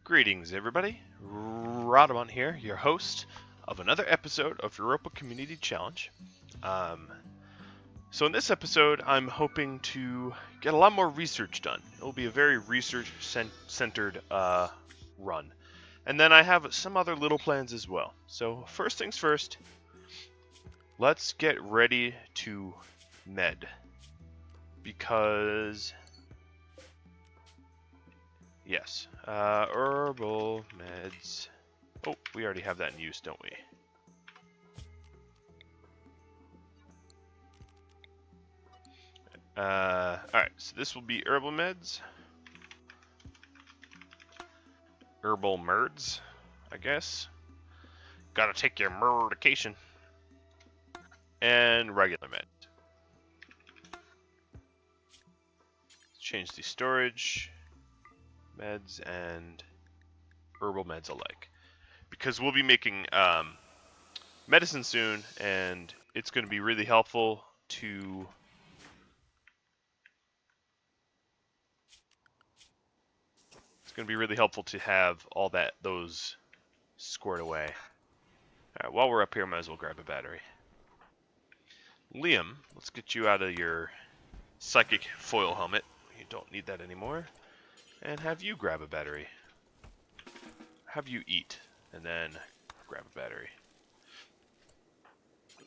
Greetings, everybody. Rodamont here, your host of another episode of Europa Community Challenge. So in this episode, I'm hoping to get a lot more research done. It will be a very research-centered run. And then I have some other little plans as well. So first things first, let's get ready to med. Because... yes, herbal meds. Oh, we already have that in use, don't we? Alright, so this will be herbal meds. Herbal merds, I guess. Gotta take your medication. And regular meds. Let's change the storage. Meds and herbal meds alike, because we'll be making medicine soon, and it's going to be really helpful to have all those squared away. All right, while we're up here, might as well grab a battery. Liam, let's get you out of your psychic foil helmet. You don't need that anymore. And have you grab a battery. Have you eat, and then grab a battery.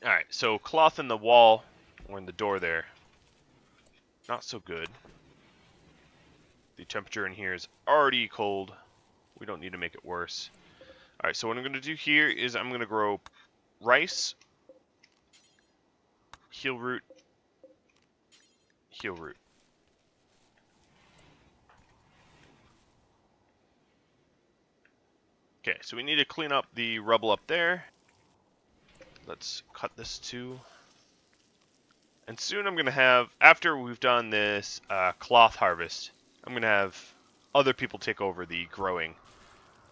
Alright, so cloth in the wall, or in the door there, not so good. The temperature in here is already cold. We don't need to make it worse. Alright, so what I'm going to do here is I'm going to grow rice, heel root. Okay, so we need to clean up the rubble up there. Let's cut this too. And soon I'm going to have, after we've done this cloth harvest, I'm going to have other people take over the growing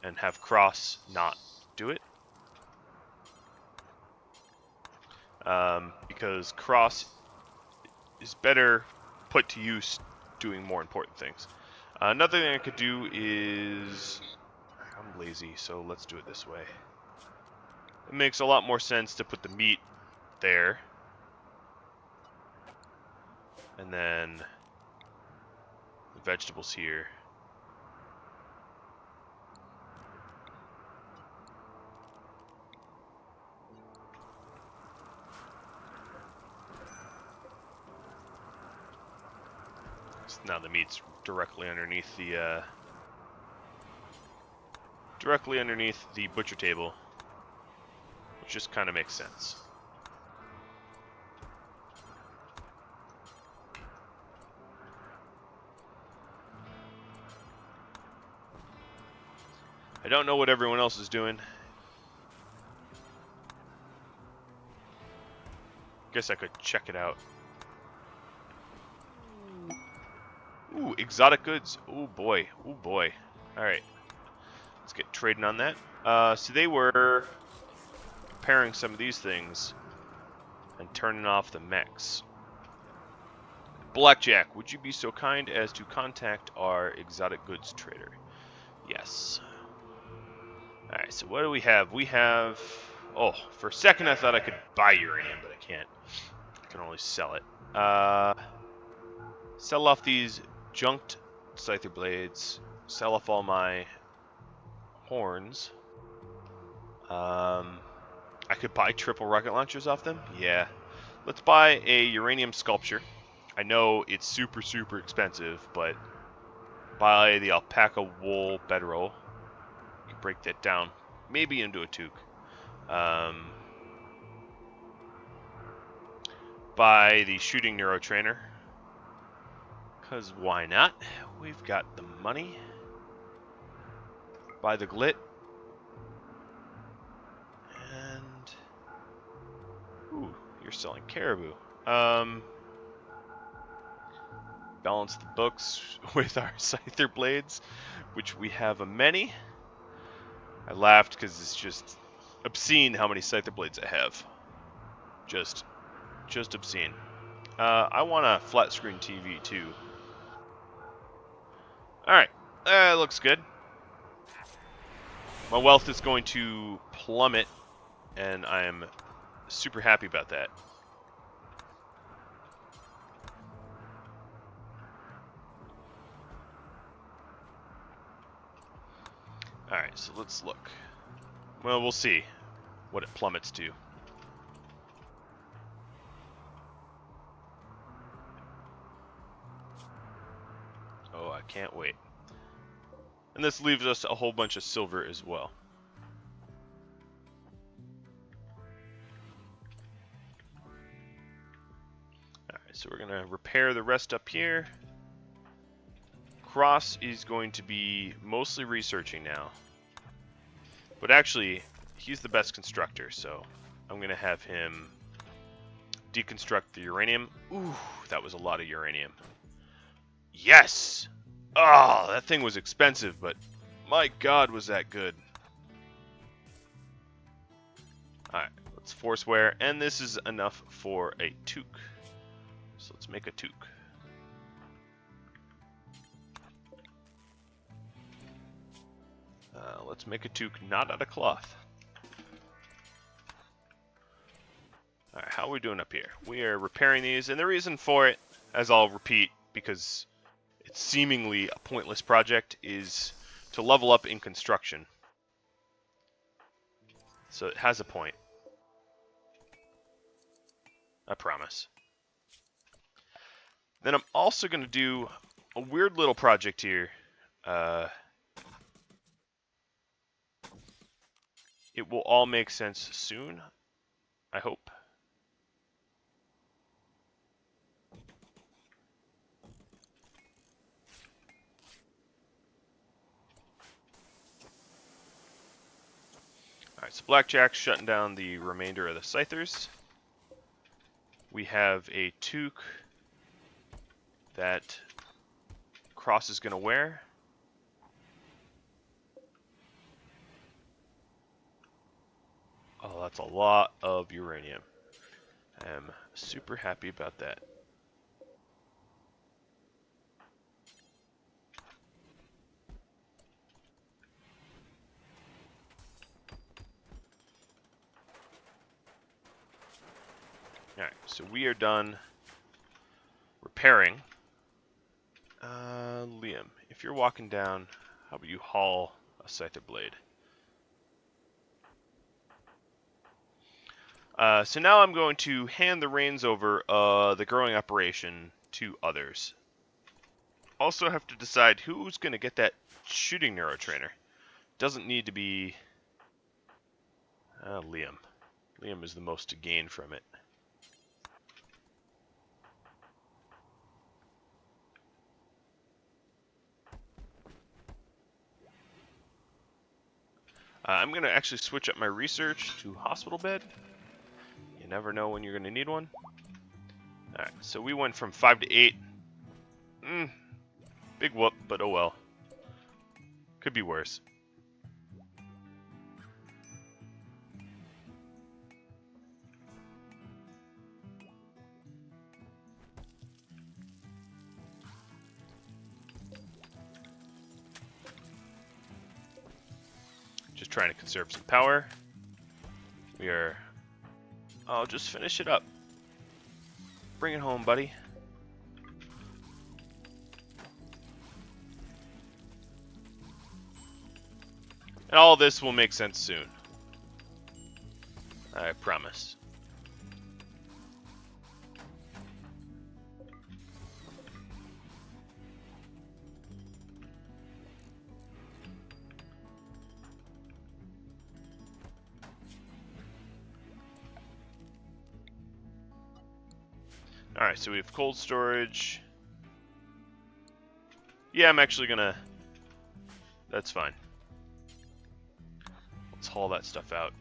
and have Cross not do it. Because Cross is better put to use doing more important things. Another thing I could do is... I'm lazy, so let's do it this way. It makes a lot more sense to put the meat there. And then the vegetables here. So now the meat's directly underneath the butcher table, which just kind of makes sense. I don't know what everyone else is doing. Guess I could check it out. Ooh, exotic goods. Oh boy. Oh boy. Alright. Let's get trading on that. So they were preparing some of these things and turning off the mechs. Blackjack, would you be so kind as to contact our exotic goods trader? Yes. Alright, so what do we have? We have... oh, for a second I thought I could buy uranium, but I can't. I can only sell it. Sell off these junked scyther blades. Sell off all my horns. I could buy triple rocket launchers off them. Yeah. Let's buy a uranium sculpture. I know it's super expensive, but buy the alpaca wool bedroll. You can break that down, maybe into a toque. Buy the shooting neurotrainer, because why not? We've got the money. Buy the glit. And... ooh, you're selling caribou. Balance the books with our scyther blades, which we have a many. I laughed because it's just obscene how many scyther blades I have. Just obscene. I want a flat screen TV too. Alright, looks good. My wealth is going to plummet, and I am super happy about that. Alright, so let's look. Well, we'll see what it plummets to. Oh, I can't wait. And this leaves us a whole bunch of silver as well. Alright, so we're going to repair the rest up here. Cross is going to be mostly researching now. But actually, he's the best constructor, so I'm going to have him deconstruct the uranium. Ooh, that was a lot of uranium. Yes! Oh, that thing was expensive, but my god, was that good. Alright, let's forswear, and this is enough for a toque. So let's make a toque. Let's make a toque not out of cloth. Alright, how are we doing up here? We are repairing these, and the reason for it, as I'll repeat, because it's seemingly a pointless project, is to level up in construction. So it has a point. I promise. Then I'm also going to do a weird little project here. It will all make sense soon, I hope. Alright, so Blackjack's shutting down the remainder of the Scythers. We have a toque that Cross is going to wear. Oh, that's a lot of uranium. I am super happy about that. Alright, so we are done repairing. Liam, if you're walking down, how about you haul a Scyther blade? So now I'm going to hand the reins over the growing operation to others. Also have to decide who's going to get that shooting neurotrainer. Doesn't need to be Liam. Liam is the most to gain from it. I'm going to actually switch up my research to hospital bed. You never know when you're going to need one. Alright, so we went from 5 to 8. Big whoop, but oh well. Could be worse. Just trying to conserve some power. We are... I'll just finish it up. Bring it home, buddy. And all this will make sense soon. I promise. Alright, so we have cold storage. Yeah, I'm actually gonna... That's fine. Let's haul that stuff out.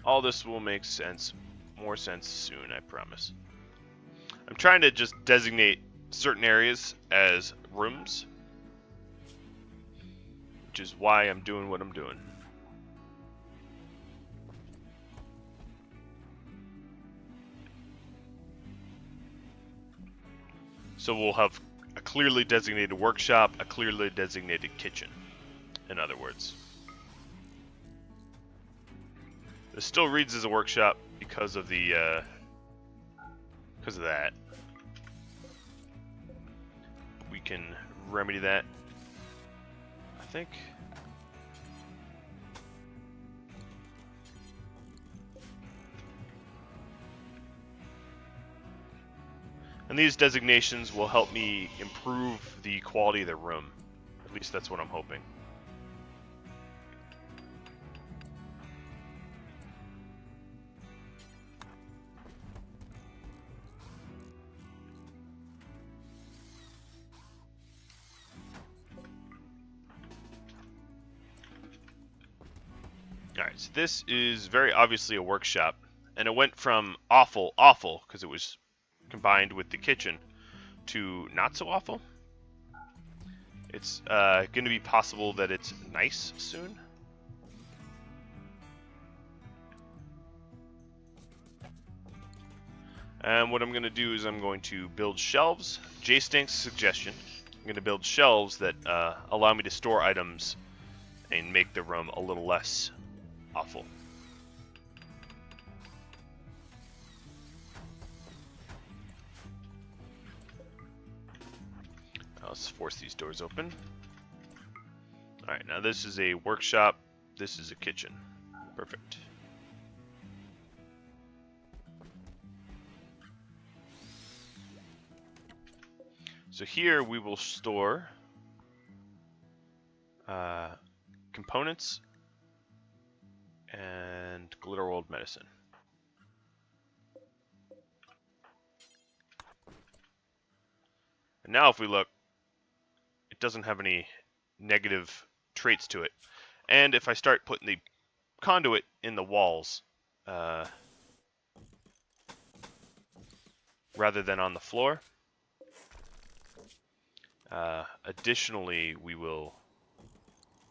All this will make sense more sense soon, I promise. I'm trying to just designate certain areas as rooms, which is why I'm doing what I'm doing. So we'll have a clearly designated workshop, a clearly designated kitchen, in other words. This still reads as a workshop because of the that. We can remedy that, I think. And these designations will help me improve the quality of the room. At least that's what I'm hoping. Alright, so this is very obviously a workshop. And it went from awful, because it was combined with the kitchen, to not so awful. It's going to be possible that it's nice soon. And what I'm going to do is I'm going to build shelves. J-Stink's suggestion. I'm going to build shelves that allow me to store items and make the room a little less awful. Let's force these doors open. Alright, now this is a workshop. This is a kitchen. Perfect. So here we will store components and glitter world medicine. And now if we look, it doesn't have any negative traits to it. And if I start putting the conduit in the walls, rather than on the floor, additionally, we will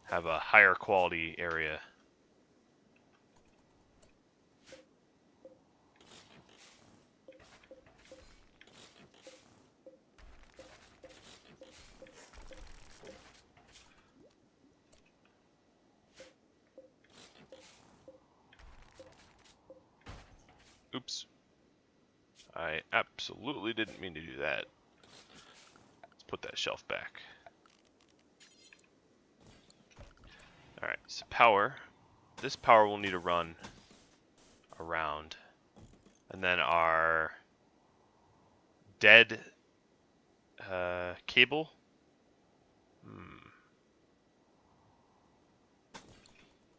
have a higher quality area. Oops. I absolutely didn't mean to do that. Let's put that shelf back. Alright, so power. This power will need to run around. And then our dead cable.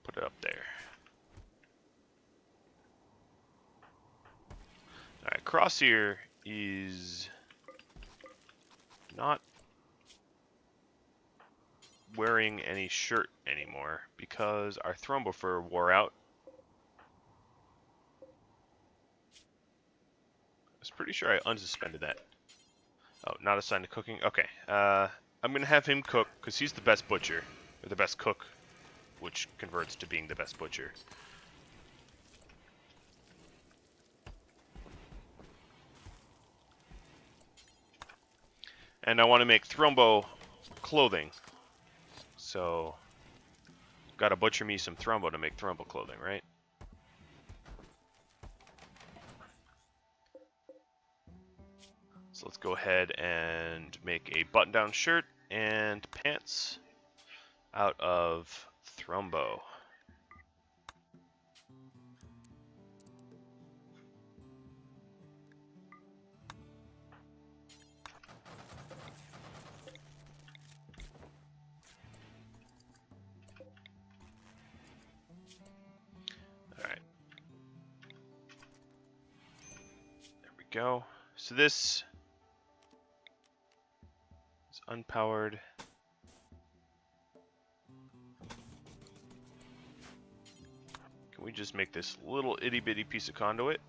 Put it up there. Alright, Crosshair is not wearing any shirt anymore because our throne buffer wore out. I was pretty sure I unsuspended that. Oh, not assigned to cooking? Okay. I'm going to have him cook because he's the best butcher, or the best cook, which converts to being the best butcher. And I want to make Thrombo clothing. So, gotta butcher me some Thrombo to make Thrombo clothing, right? So let's go ahead and make a button-down shirt and pants out of Thrombo. Go. So this is unpowered. Can we just make this little itty bitty piece of conduit?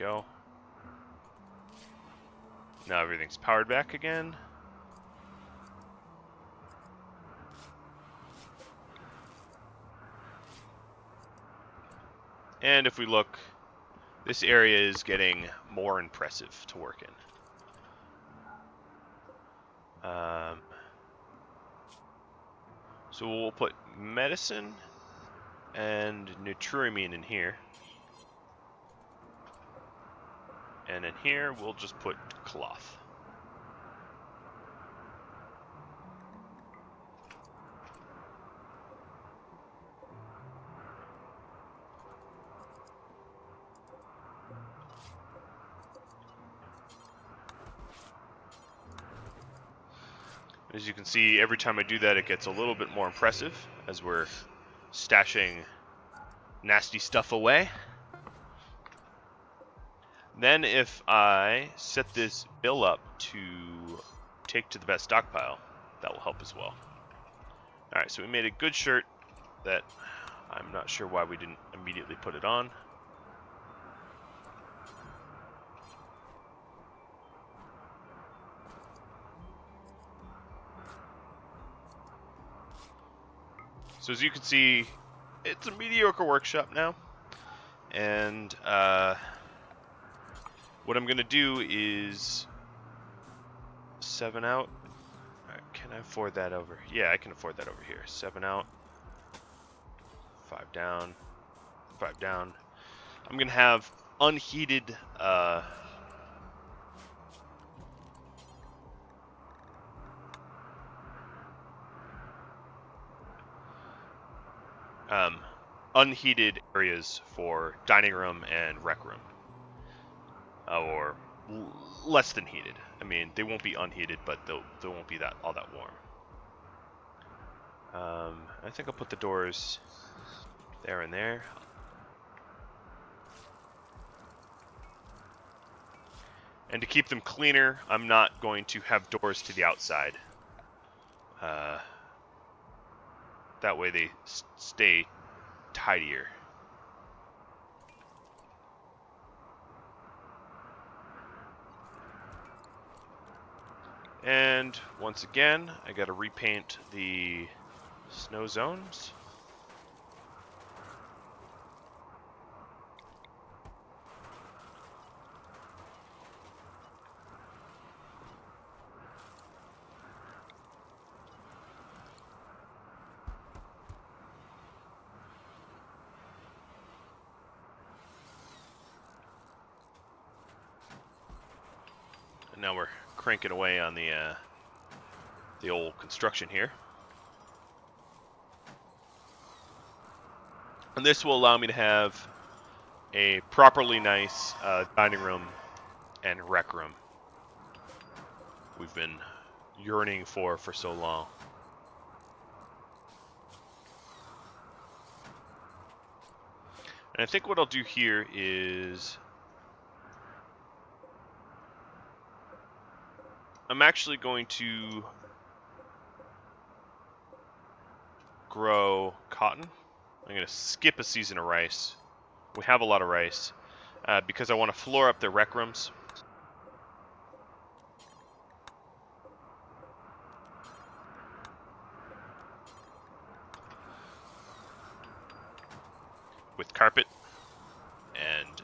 go. Now everything's powered back again. And if we look, this area is getting more impressive to work in. So we'll put medicine and nutrimine in here. And in here, we'll just put cloth. As you can see, every time I do that, it gets a little bit more impressive as we're stashing nasty stuff away. Then if I set this bill up to take to the best stockpile, that will help as well. Alright, so we made a good shirt that I'm not sure why we didn't immediately put it on. So as you can see, it's a mediocre workshop now. And what I'm going to do is 7 out. Right, can I afford that over? Yeah, I can afford that over here. 7 out. 5 down. 5 down. I'm going to have unheated unheated areas for dining room and rec room, or less than heated. I mean, they won't be unheated, but they won't be all that warm. I think I'll put the doors there and there. And to keep them cleaner, I'm not going to have doors to the outside. That way they stay tidier. And once again, I gotta repaint the snow zones. Now we're cranking away on the old construction here. And this will allow me to have a properly nice dining room and rec room we've been yearning for so long. And I think what I'll do here is I'm actually going to grow cotton. I'm going to skip a season of rice. We have a lot of rice because I want to floor up the rec rooms. With carpet, and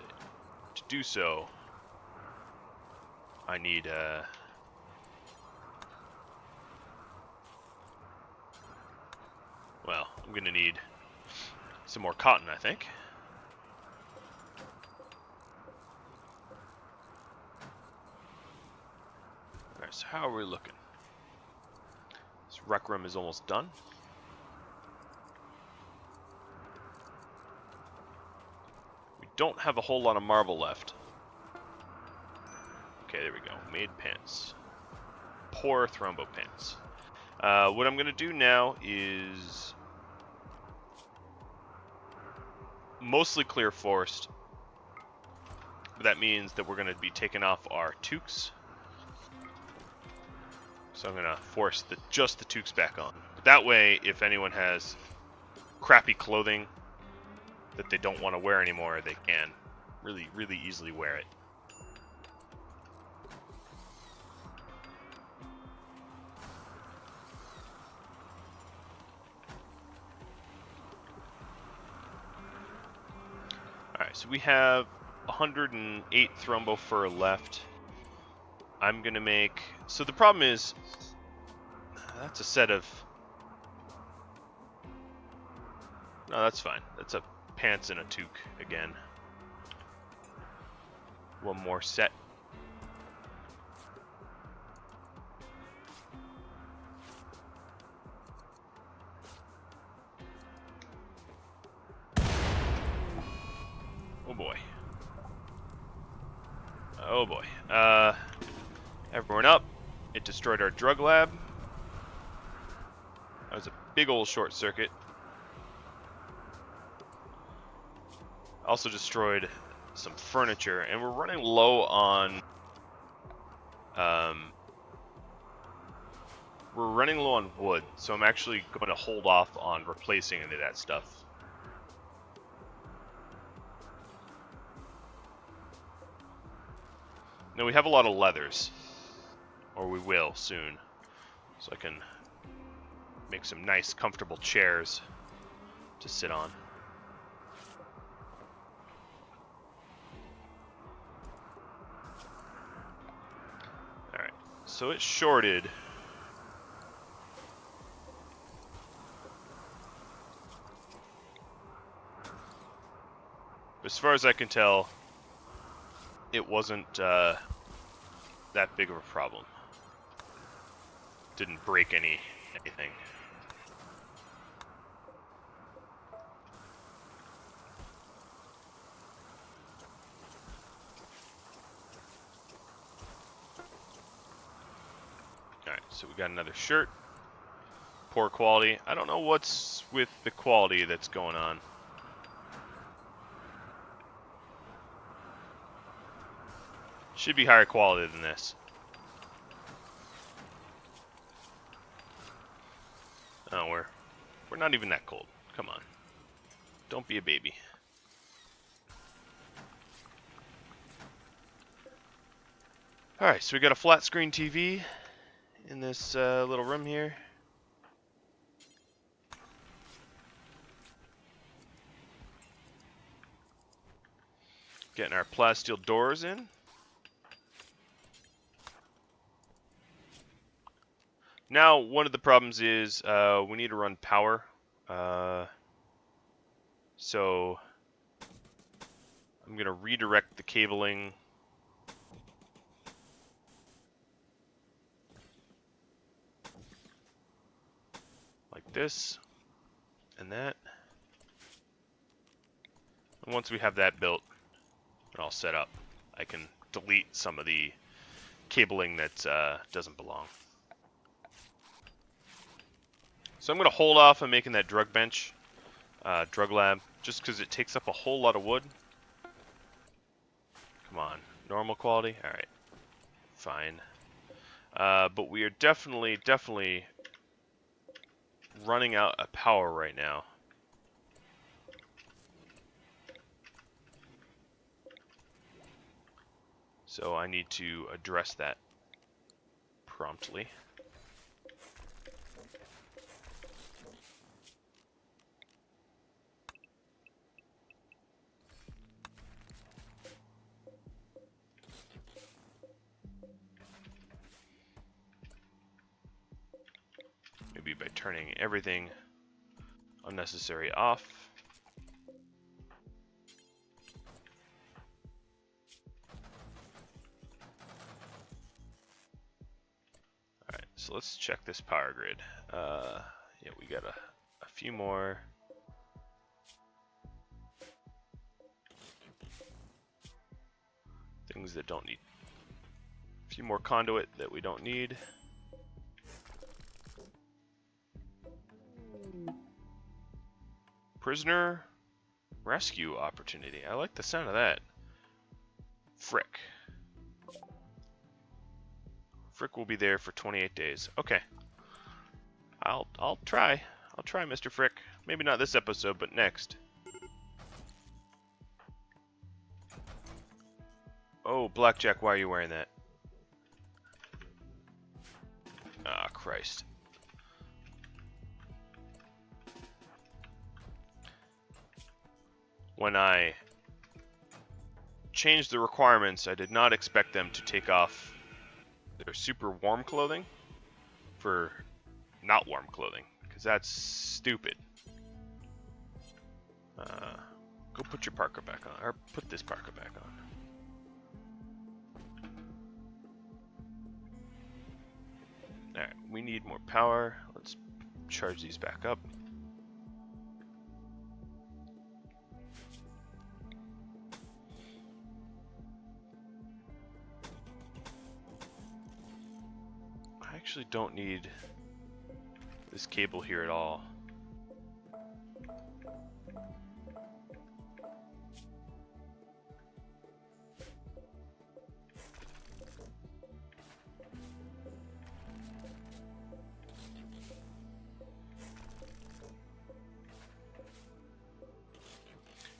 to do so, I need well, I'm gonna need some more cotton, I think. Alright, so how are we looking? This rec room is almost done. We don't have a whole lot of marble left. Okay, there we go. Made pants. Poor thrombo pants. What I'm going to do now is mostly clear forest. That means that we're going to be taking off our toques. So I'm going to force just the toques back on. That way, if anyone has crappy clothing that they don't want to wear anymore, they can really easily wear it. Alright, so we have 108 thrombo fur left. I'm gonna make... So the problem is... That's a set of... No, that's fine. That's a pants and a toque again. One more set. Oh boy. Oh boy. Everyone up. It destroyed our drug lab. That was a big old short circuit. Also destroyed some furniture, and we're running low on wood, so I'm actually going to hold off on replacing any of that stuff. Now we have a lot of leathers, or we will soon, so I can make some nice comfortable chairs to sit on. Alright, so it's shorted. As far as I can tell, it wasn't that big of a problem. Didn't break anything. Alright, so we got another shirt. Poor quality. I don't know what's with the quality that's going on. Should be higher quality than this. Oh, we're not even that cold. Come on. Don't be a baby. Alright, so we got a flat screen TV in this little room here. Getting our plasteel doors in. Now, one of the problems is we need to run power. So I'm going to redirect the cabling like this and that. And once we have that built and all set up, I can delete some of the cabling that doesn't belong. So I'm going to hold off on making that drug bench, drug lab, just because it takes up a whole lot of wood. Come on, normal quality? Alright, fine. But we are definitely running out of power right now. So I need to address that promptly. Maybe by turning everything unnecessary off. Alright, so let's check this power grid. Yeah, we got a few more. Things that don't need. A few more conduit that we don't need. Prisoner rescue opportunity. I like the sound of that. Frick. Frick will be there for 28 days. Okay. I'll try. I'll try, Mr. Frick. Maybe not this episode, but next. Oh, Blackjack, why are you wearing that? Ah, Christ. When I changed the requirements, I did not expect them to take off their super warm clothing for not warm clothing, because that's stupid. Go put your parka back on, or put this parka back on. Alright, we need more power. Let's charge these back up. I actually don't need this cable here at all.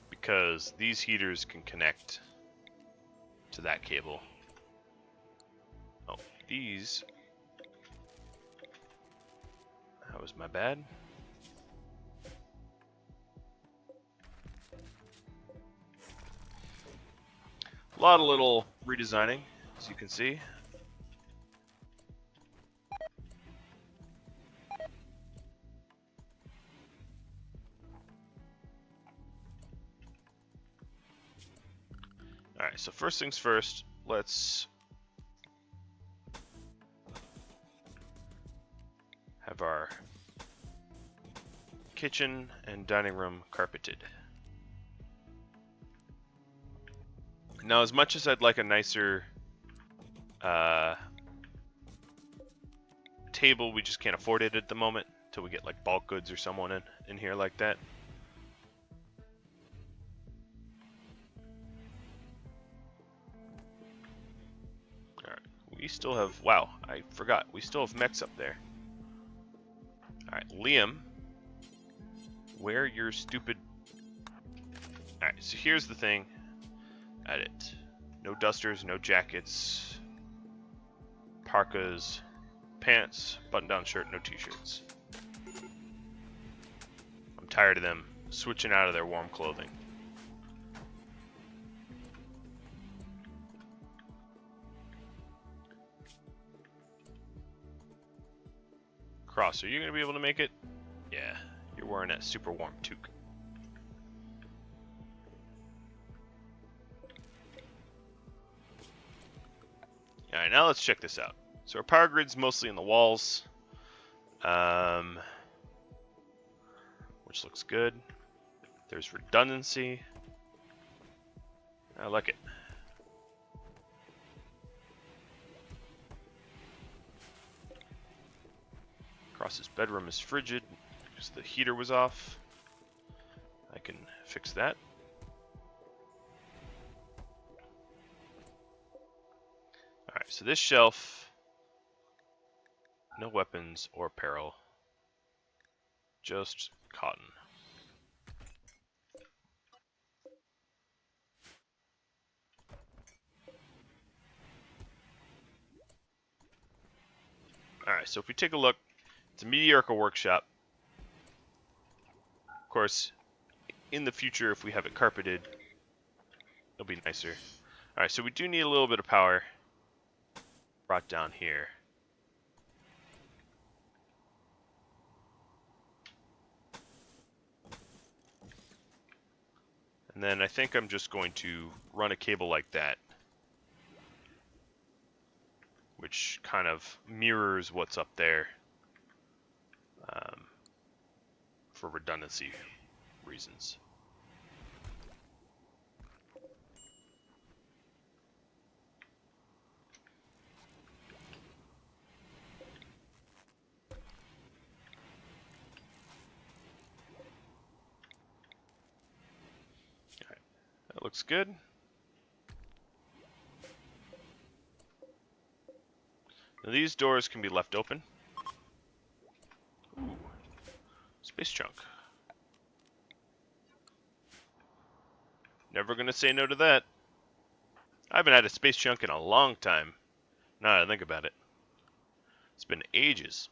Because these heaters can connect to that cable. Oh, these. That was my bad. A lot of little redesigning, as you can see. Alright, so first things first, let's have our kitchen and dining room carpeted. Now, as much as I'd like a nicer table, we just can't afford it at the moment until we get like bulk goods or someone in here like that. Alright, we still have, wow, I forgot, we still have mechs up there. Alright, Liam, wear your stupid... Alright, so here's the thing. Edit. No dusters, no jackets, parkas, pants, button-down shirt, no t-shirts. I'm tired of them switching out of their warm clothing. Cross, are you going to be able to make it? Yeah, you're wearing that super warm toque. Alright, now let's check this out. So our power grid's mostly in the walls, which looks good. There's redundancy. I like it. Cross's bedroom is frigid because the heater was off. I can fix that. Alright, so this shelf, no weapons or apparel, just cotton. Alright, so if we take a look, it's a mediocre workshop. Of course, in the future, if we have it carpeted, it'll be nicer. Alright, so we do need a little bit of power brought down here. And then I think I'm just going to run a cable like that, which kind of mirrors what's up there for redundancy reasons. Alright, that looks good. Now these doors can be left open. Ooh, space chunk. Never gonna say no to that. I haven't had a space chunk in a long time. Now that I think about it. It's been ages.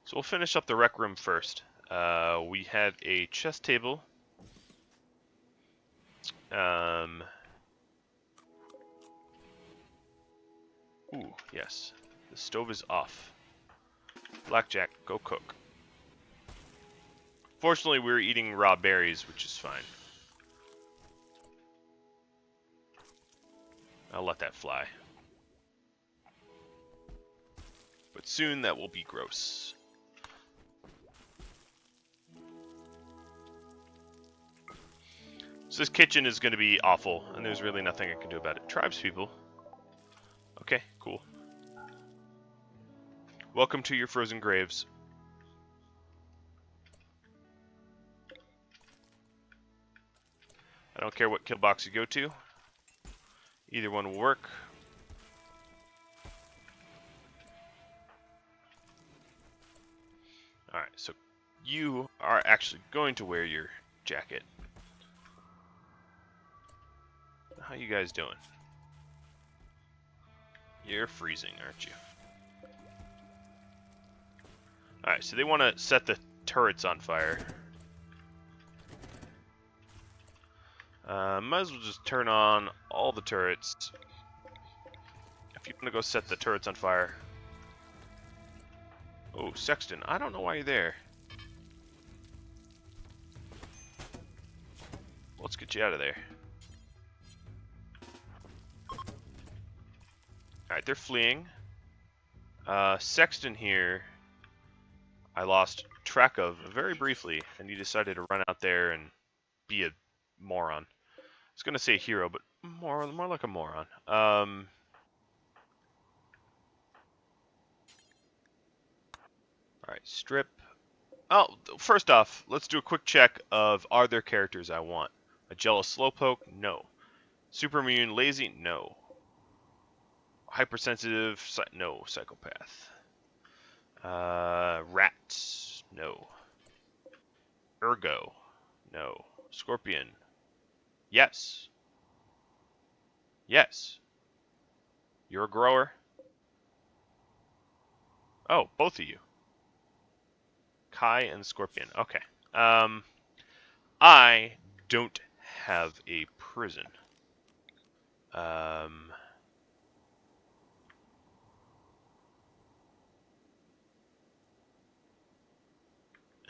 So we'll finish up the rec room first. We had a chess table. Ooh, yes. The stove is off. Blackjack, go cook. Fortunately, we were eating raw berries, which is fine. I'll let that fly. But soon that will be gross. So this kitchen is going to be awful, and there's really nothing I can do about it. Tribespeople. Okay, cool. Welcome to your frozen graves. I don't care what kill box you go to. Either one will work. Alright, so you are actually going to wear your jacket. How you guys doing? You're freezing, aren't you? Alright, so they want to set the turrets on fire. Might as well just turn on all the turrets. If you want to go set the turrets on fire. Oh, Sexton, I don't know why you're there. Let's get you out of there. Alright, they're fleeing. Sexton here, I lost track of very briefly, and he decided to run out there and be a moron. I was going to say hero, but more like a moron. Alright, strip. Oh, first off, let's do a quick check of are there characters I want. A jealous slowpoke? No. Super immune lazy? No. Hypersensitive? No. Psychopath. Rat? No. Ergo? No. Scorpion? Yes. Yes. You're a grower? Oh, both of you. Kai and Scorpion. Okay. I don't have a prison. And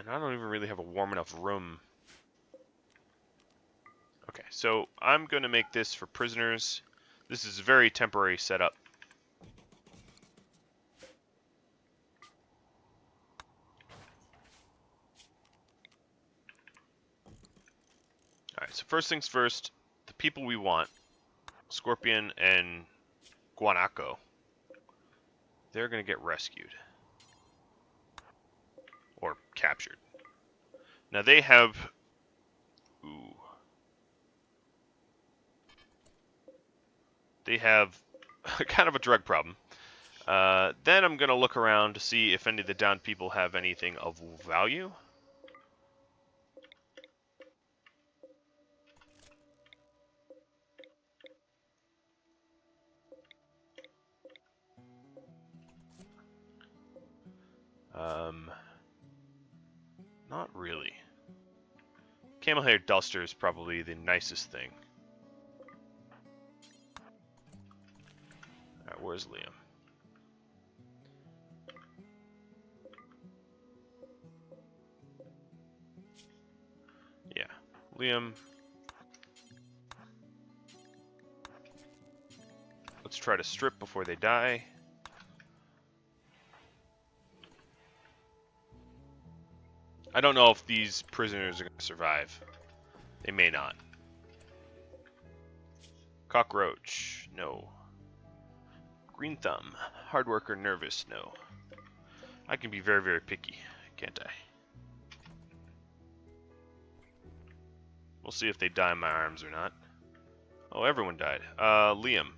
I don't even really have a warm enough room. Okay, so I'm going to make this for prisoners. This is a very temporary setup. Alright, so first things first, the people we want, Scorpion and Guanaco, they're going to get rescued. Or captured. Now they have... Ooh. They have kind of a drug problem. Then I'm going to look around to see if any of the downed people have anything of value. Not really. Camel hair duster is probably the nicest thing. Alright, where's Liam? Yeah, Liam. Let's try to strip before they die. I don't know if these prisoners are going to survive. They may not. Cockroach, no. Green thumb, hard worker, nervous, no. I can be very, very picky, can't I? We'll see if they die in my arms or not. Oh, everyone died. Liam.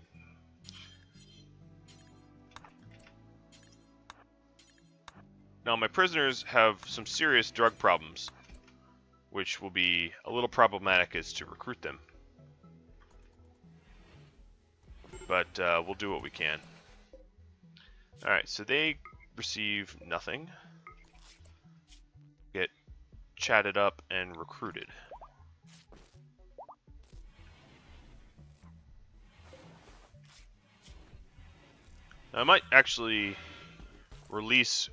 Now, my prisoners have some serious drug problems, which will be a little problematic as to recruit them. But we'll do what we can. Alright, so they receive nothing. Get chatted up and recruited. Now, I might actually release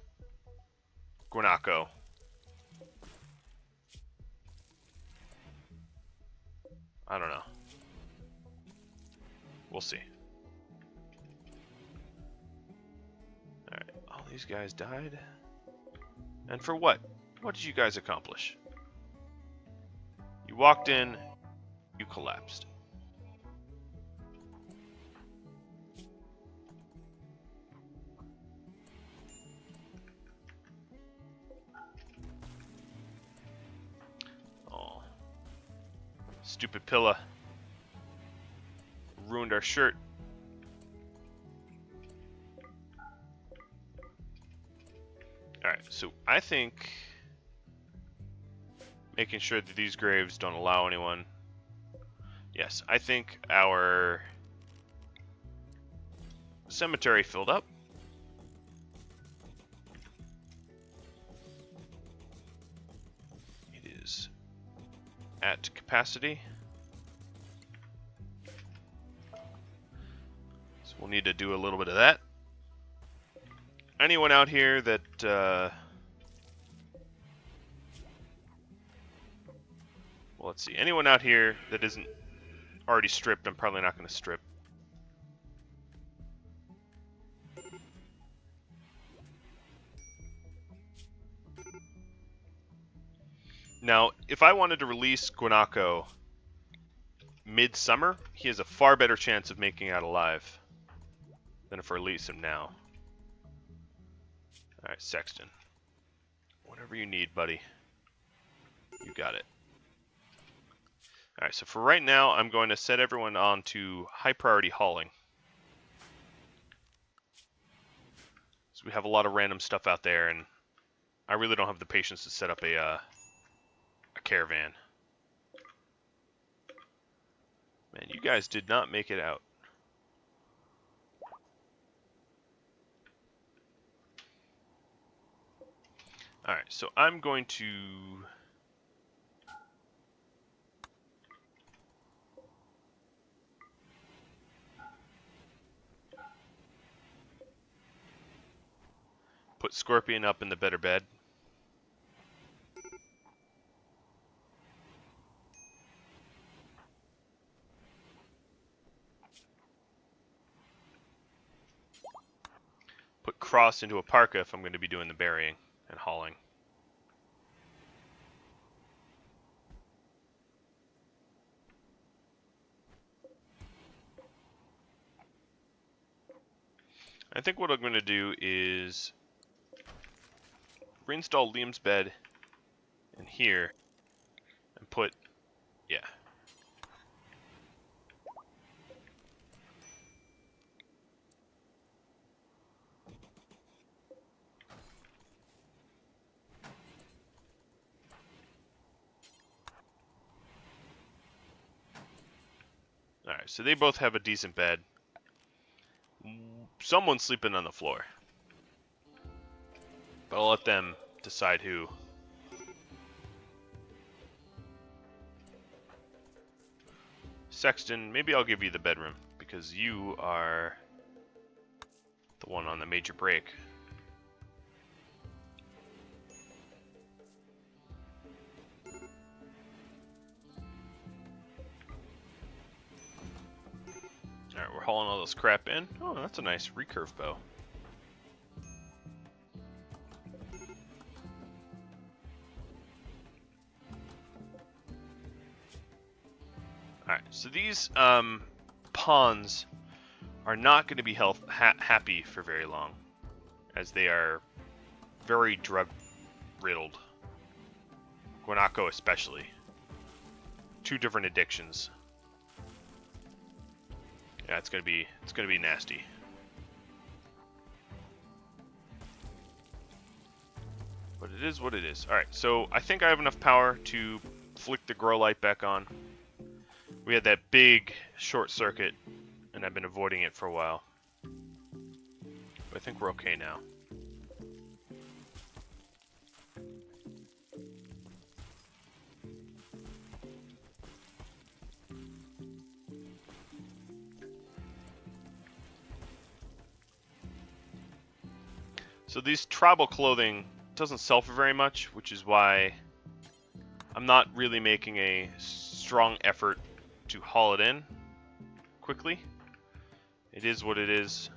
Guanaco. I don't know. We'll see. Alright, all these guys died. And for what? What did you guys accomplish? You walked in, you collapsed. Oh. Stupid Pilla. Ruined our shirt. Alright, so I think making sure that these graves don't allow anyone. Yes, I think our cemetery filled up. It is at capacity. So we'll need to do a little bit of that. Anyone out here that well, let's see. Anyone out here that isn't already stripped, I'm probably not going to strip. Now, if I wanted to release Guanaco mid-summer, he has a far better chance of making it out alive than if I release him now. Alright, Sexton. Whatever you need, buddy. You got it. Alright, so for right now, I'm going to set everyone on to high priority hauling. So we have a lot of random stuff out there, and I really don't have the patience to set up a caravan. Man, you guys did not make it out. Alright, so I'm going to put Scorpion up in the better bed. Put Cross into a parka if I'm going to be doing the burying and hauling. I think what I'm going to do is reinstall Liam's bed in here and put, yeah. Alright, so they both have a decent bed. Someone's sleeping on the floor. But I'll let them decide who. Sexton, maybe I'll give you the bedroom, because you are the one on the major break. Alright, we're hauling all this crap in. Oh, that's a nice recurve bow. Alright, so these pawns are not going to be happy for very long, as they are very drug-riddled. Guanaco especially. 2 different addictions. Yeah, it's gonna be nasty. But it it is what it is. Alright, so I think I have enough power to flick the grow light back on. We had that big short circuit, and I've been avoiding it for a while. But I think we're okay now. So these tribal clothing doesn't sell for very much, which is why I'm not really making a strong effort to haul it in quickly. It is what it is.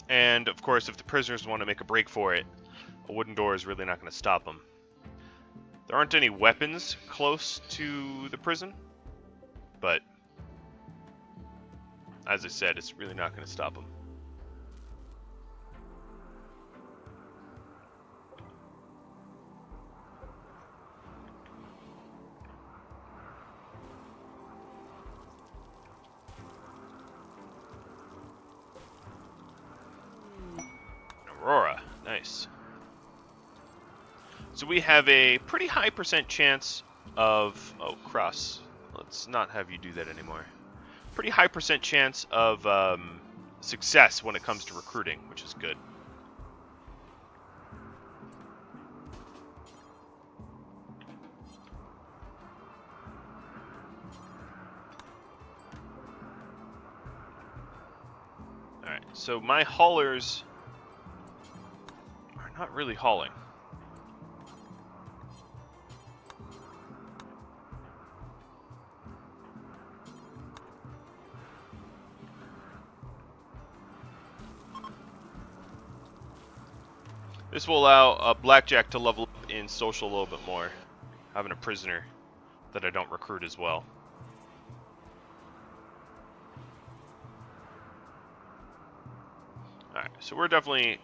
And of course, if the prisoners want to make a break for it, a wooden door is really not going to stop them. There aren't any weapons close to the prison, but as I said, it's really not going to stop them. Aurora, nice. So we have a pretty high % chance of... Oh, Cross. Let's not have you do that anymore. Pretty high % chance of success when it comes to recruiting, which is good. Alright, so my haulers are not really hauling. This will allow Blackjack to level up in social a little bit more, having a prisoner that I don't recruit as well. Alright, so we're definitely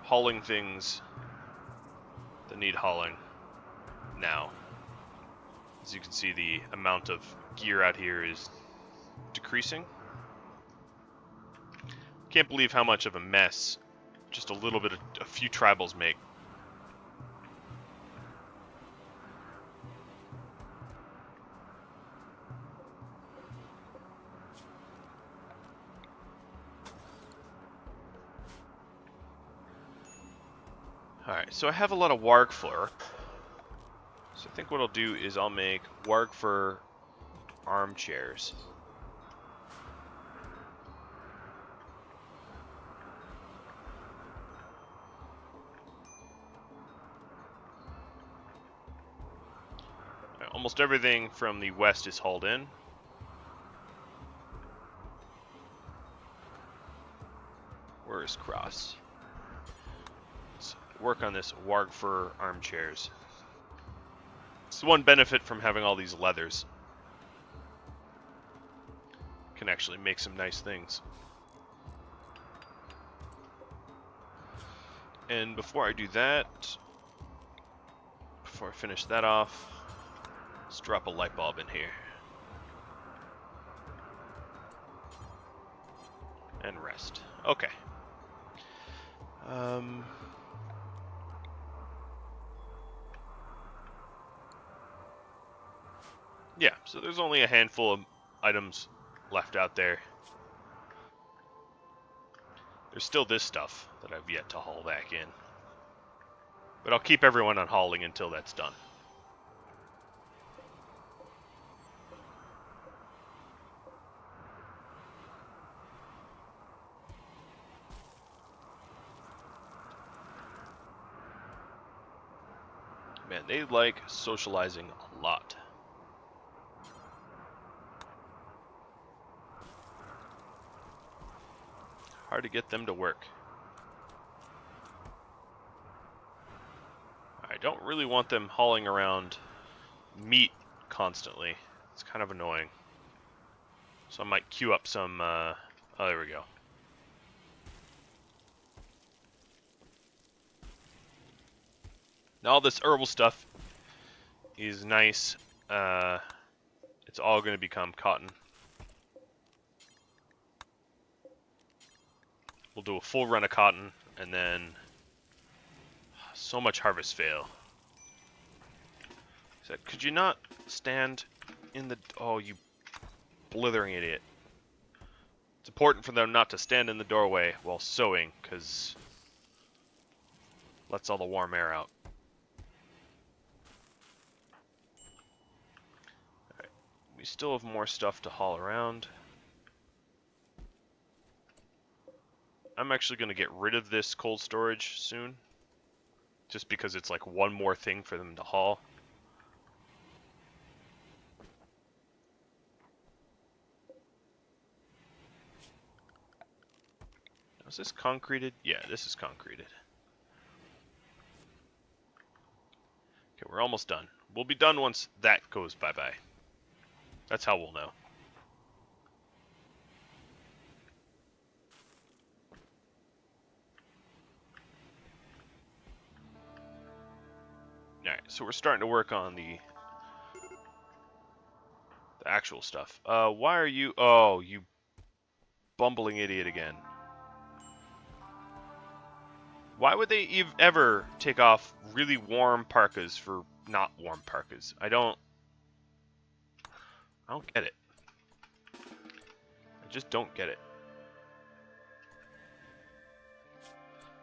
hauling things that need hauling now. As you can see, the amount of gear out here is decreasing. Can't believe how much of a mess just a few tribals make. Alright, so I have a lot of warg fur. So I think what I'll do is I'll make warg fur armchairs. Almost everything from the west is hauled in. Where is Cross? Let's work on this warg fur armchairs. It's the one benefit from having all these leathers. Can actually make some nice things. And before I do that, before I finish that off, let's drop a light bulb in here. And rest. Okay. Yeah, so there's only a handful of items left out there. There's still this stuff that I've yet to haul back in. But I'll keep everyone on hauling until that's done. Man, they like socializing a lot. Hard to get them to work. I don't really want them hauling around meat constantly. It's kind of annoying. So I might queue up some, oh, there we go. Now all this herbal stuff is nice. It's all going to become cotton. We'll do a full run of cotton, and then so much harvest fail. Said, could you not stand in the... Oh, you blithering idiot. It's important for them not to stand in the doorway while sowing, because lets all the warm air out. Alright, we still have more stuff to haul around. I'm actually going to get rid of this cold storage soon, just because it's like one more thing for them to haul. Is this concreted? Yeah, this is concreted. Okay, we're almost done. We'll be done once that goes bye-bye. That's how we'll know. Alright, so we're starting to work on the actual stuff. Why are you... Oh, you bumbling idiot again. Why would they ever take off really warm parkas for not warm parkas? I don't get it. I just don't get it.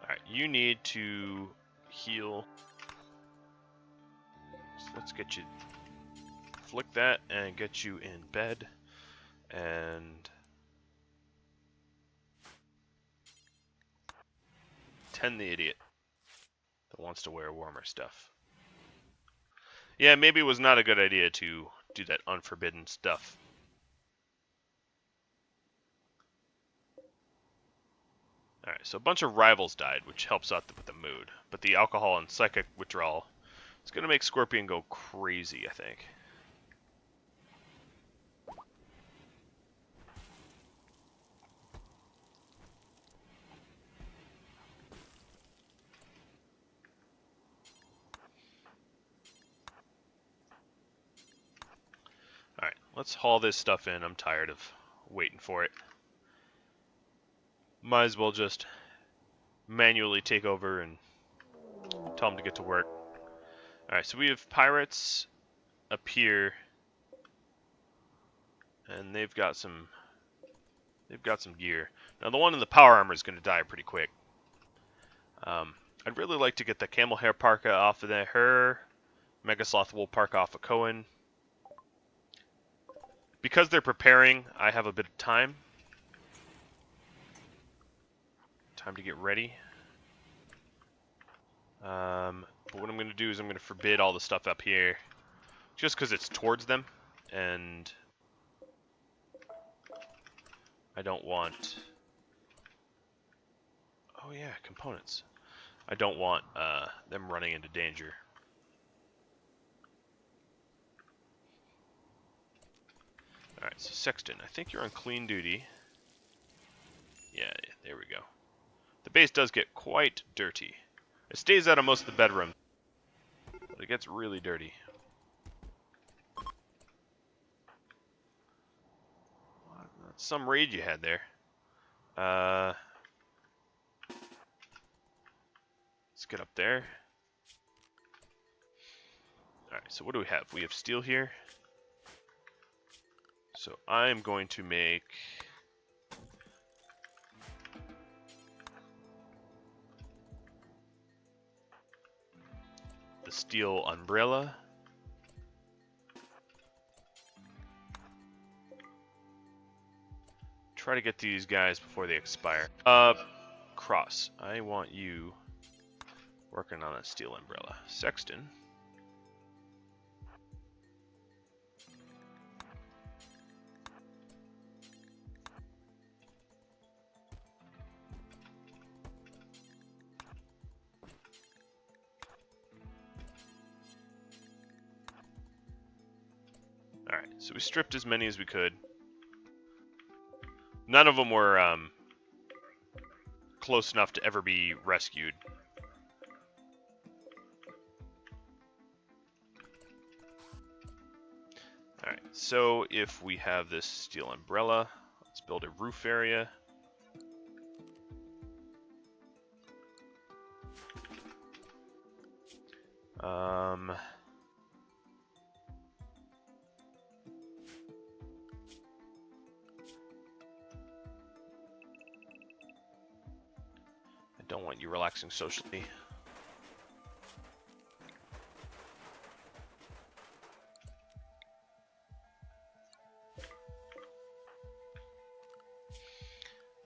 Alright, you need to heal. So let's get you... Flick that and get you in bed. And... Tend the idiot that wants to wear warmer stuff. Yeah, maybe it was not a good idea to do that unforbidden stuff. Alright, so a bunch of rivals died, which helps out with the mood. But the alcohol and psychic withdrawal is going to make Scorpion go crazy, I think. Alright, let's haul this stuff in. I'm tired of waiting for it. Might as well just manually take over and tell them to get to work. Alright, so we have pirates up here. And they've got some gear. Now the one in the power armor is going to die pretty quick. I'd really like to get the camel hair parka off of her. Mega Sloth wool parka off of Cohen. Because they're preparing, I have a bit of time. Time to get ready. But what I'm going to do is I'm going to forbid all the stuff up here. Just because it's towards them. And I don't want... Oh yeah, components. I don't want them running into danger. Alright, so Sexton, I think you're on clean duty. Yeah, there we go. The base does get quite dirty. It stays out of most of the bedroom, but it gets really dirty. That's some raid you had there. Let's get up there. Alright, so what do we have? We have steel here. So I'm going to make the steel umbrella. Try to get these guys before they expire. Cross. I want you working on a steel umbrella. Sexton. Alright, so we stripped as many as we could. None of them were close enough to ever be rescued. Alright, so if we have this steel umbrella, let's build a roof area. I don't want you relaxing socially.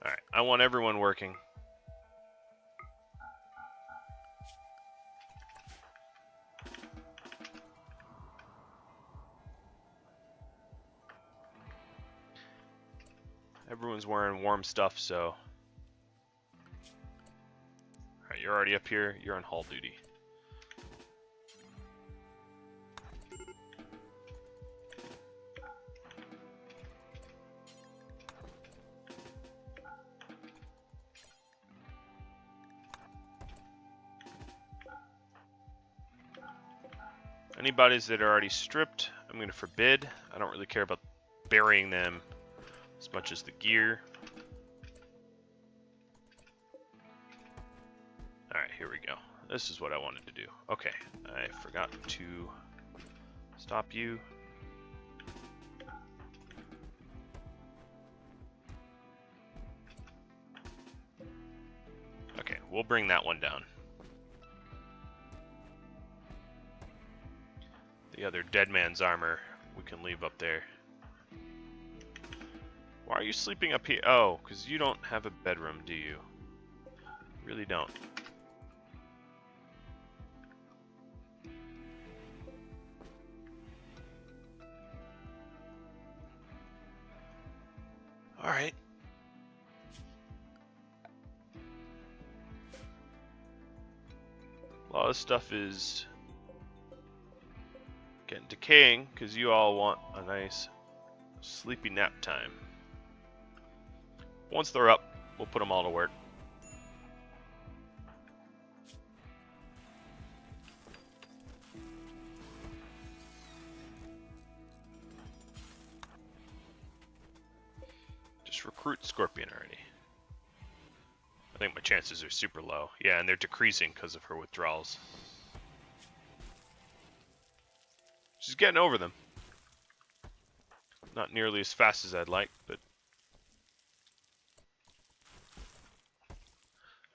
Alright, I want everyone working. Everyone's wearing warm stuff, so... Alright, you're already up here. You're on haul duty. Any bodies that are already stripped, I'm going to forbid. I don't really care about burying them as much as the gear. Alright, here we go. This is what I wanted to do. Okay, I forgot to stop you. Okay, we'll bring that one down. The other dead man's armor we can leave up there. Why are you sleeping up here? Oh, because you don't have a bedroom, do you? You really don't. Alright. A lot of stuff is getting decaying because you all want a nice sleepy nap time. Once they're up, we'll put them all to work. Just recruit Scorpion already. I think my chances are super low. Yeah, and they're decreasing because of her withdrawals. She's getting over them. Not nearly as fast as I'd like, but...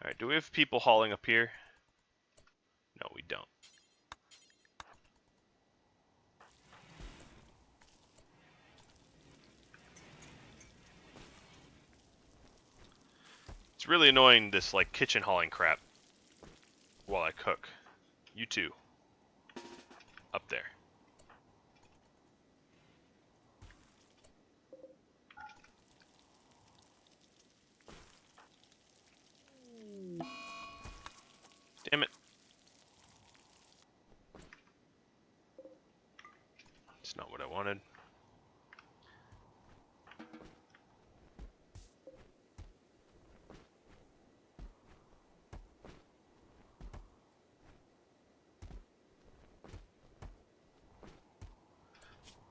Alright, do we have people hauling up here? No, we don't. It's really annoying, this, like, kitchen hauling crap while I cook. You too. Up there. Damn it. It's not what I wanted.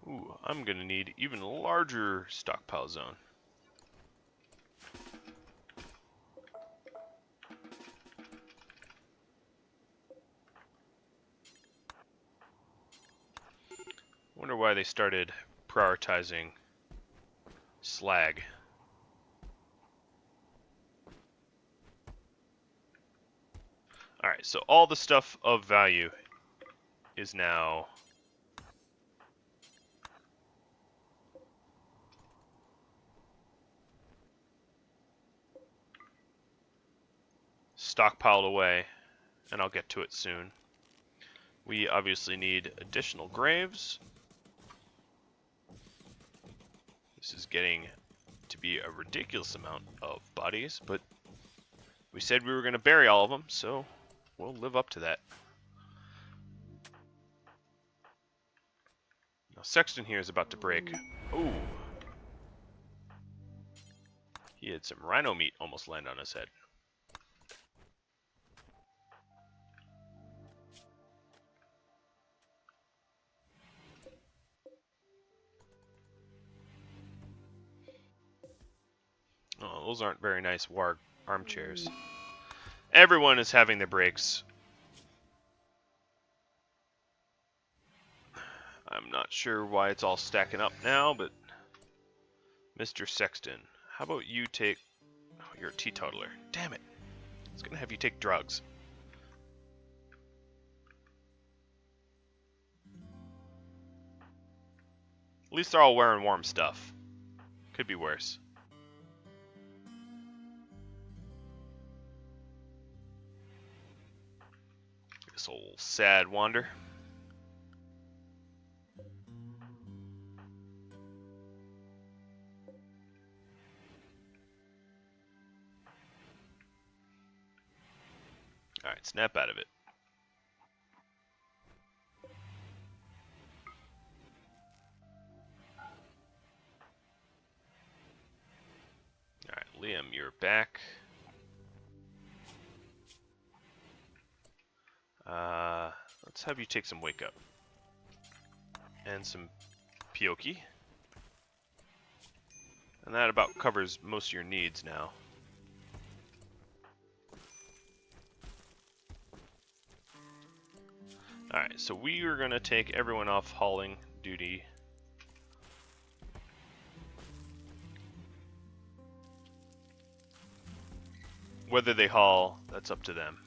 Ooh, I'm gonna need even a larger stockpile zone. Wonder why they started prioritizing slag. Alright, so all the stuff of value is now stockpiled away, and I'll get to it soon. We obviously need additional graves. This is getting to be a ridiculous amount of bodies, but we said we were going to bury all of them, so we'll live up to that. Now, Sexton here is about to break. Ooh. He had some rhino meat almost land on his head. Those aren't very nice warg armchairs. Everyone is having their breaks. I'm not sure why it's all stacking up now, but Mr. Sexton, how about you take... Oh, you're a teetotaler. Damn it. I was going to have you take drugs. At least they're all wearing warm stuff. Could be worse. This old sad wander. Alright, snap out of it. Alright, Liam, you're back. Let's have you take some wake up. And some Pioki. And that about covers most of your needs now. Alright, so we are going to take everyone off hauling duty. Whether they haul, that's up to them.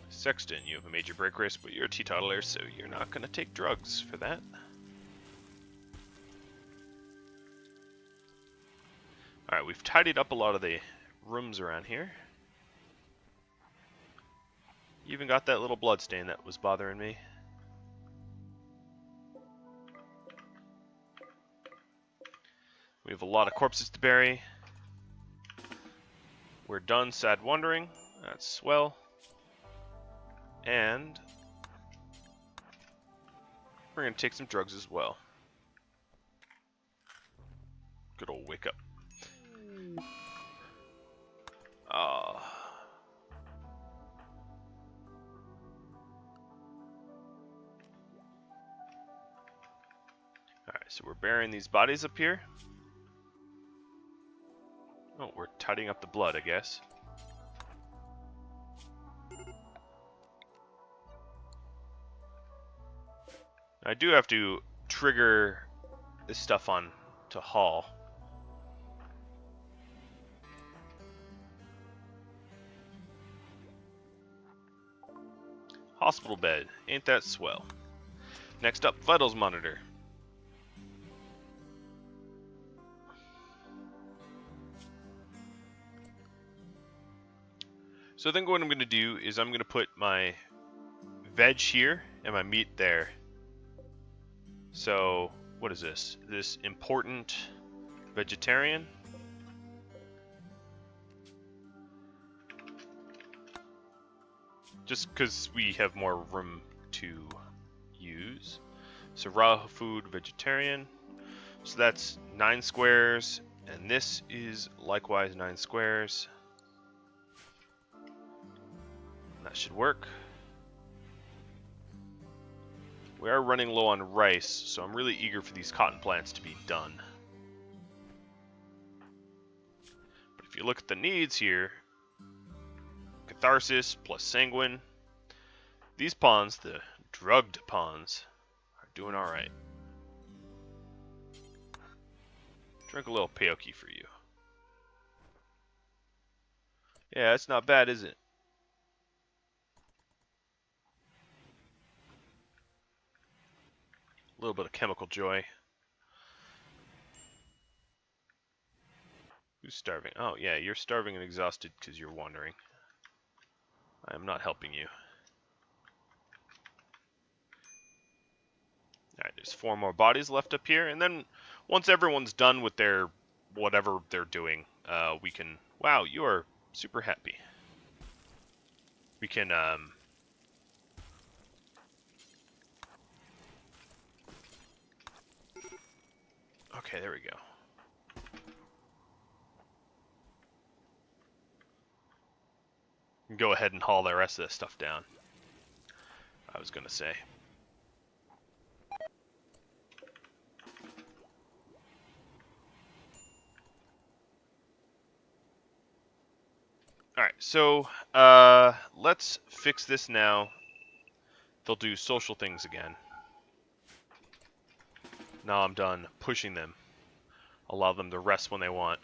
Sexton, you have a major break risk, but you're a teetotaler, so you're not going to take drugs for that. Alright, we've tidied up a lot of the rooms around here. You even got that little blood stain that was bothering me. We have a lot of corpses to bury. We're done sad wandering. That's swell. And we're going to take some drugs as well. Good old wake up. Alright, so we're burying these bodies up here. Oh, we're tidying up the blood, I guess. I do have to trigger this stuff on to haul. Hospital bed. Ain't that swell. Next up, vitals monitor. So then what I'm going to do is I'm going to put my veg here and my meat there. So, what is this? This important vegetarian? Just because we have more room to use. So raw food vegetarian. So that's 9 squares, and this is likewise 9 squares. That should work. We are running low on rice, so I'm really eager for these cotton plants to be done. But if you look at the needs here, catharsis plus sanguine, these pawns, the drugged pawns, are doing alright. Drink a little Pioki for you. Yeah, that's not bad, is it? A little bit of chemical joy. Who's starving? Oh, yeah, you're starving and exhausted because you're wandering. I am not helping you. Alright, there's 4 more bodies left up here, and then once everyone's done with their whatever they're doing, we can... Wow, you are super happy. We can, Okay, there we go. Go ahead and haul the rest of this stuff down. I was gonna say. Alright, so let's fix this now. They'll do social things again. Now I'm done pushing them. Allow them to rest when they want.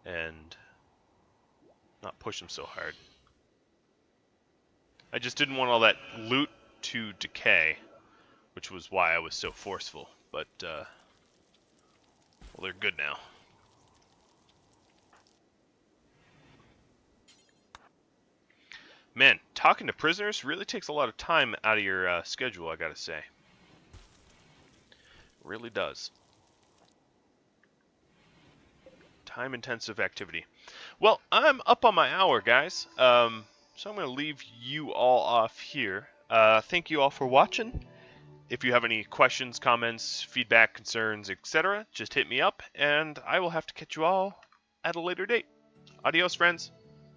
And not push them so hard. I just didn't want all that loot to decay, which was why I was so forceful. But, well, they're good now. Man, talking to prisoners really takes a lot of time out of your schedule, I gotta say. Really does. Time-intensive activity. Well, I'm up on my hour, guys. So I'm going to leave you all off here. Thank you all for watching. If you have any questions, comments, feedback, concerns, etc., just hit me up, and I will have to catch you all at a later date. Adios, friends.